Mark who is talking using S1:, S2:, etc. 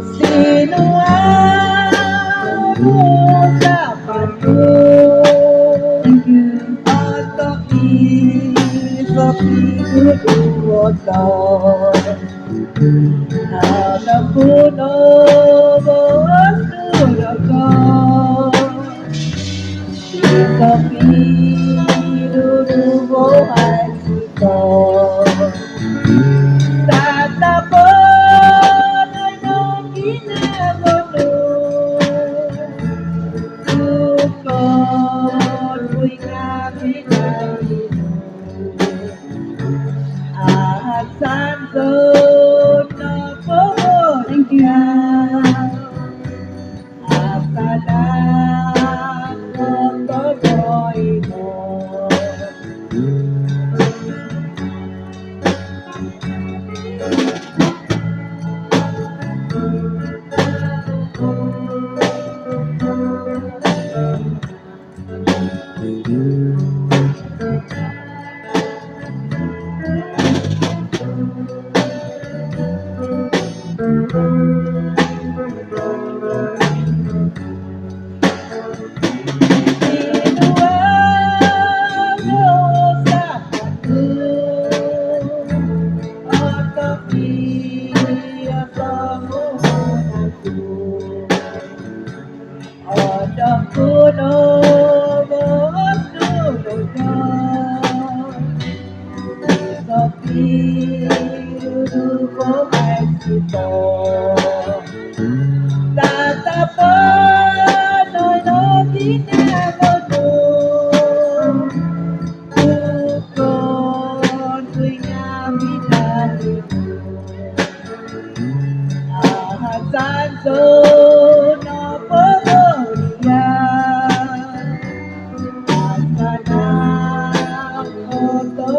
S1: Sino ang usapan
S2: Thank you.
S1: at isa pinuduotan Hanap ko na masulakan Isa pinudubuhay kita Tatapan ay nang ginagawa Tukod ko'y kapitalido At santo na
S2: Thank you.
S1: At salang ko'y mo Tatapan ay naginagawa Tukod ko'y ngabinalido At santo na pamilya At sanang ko'y mo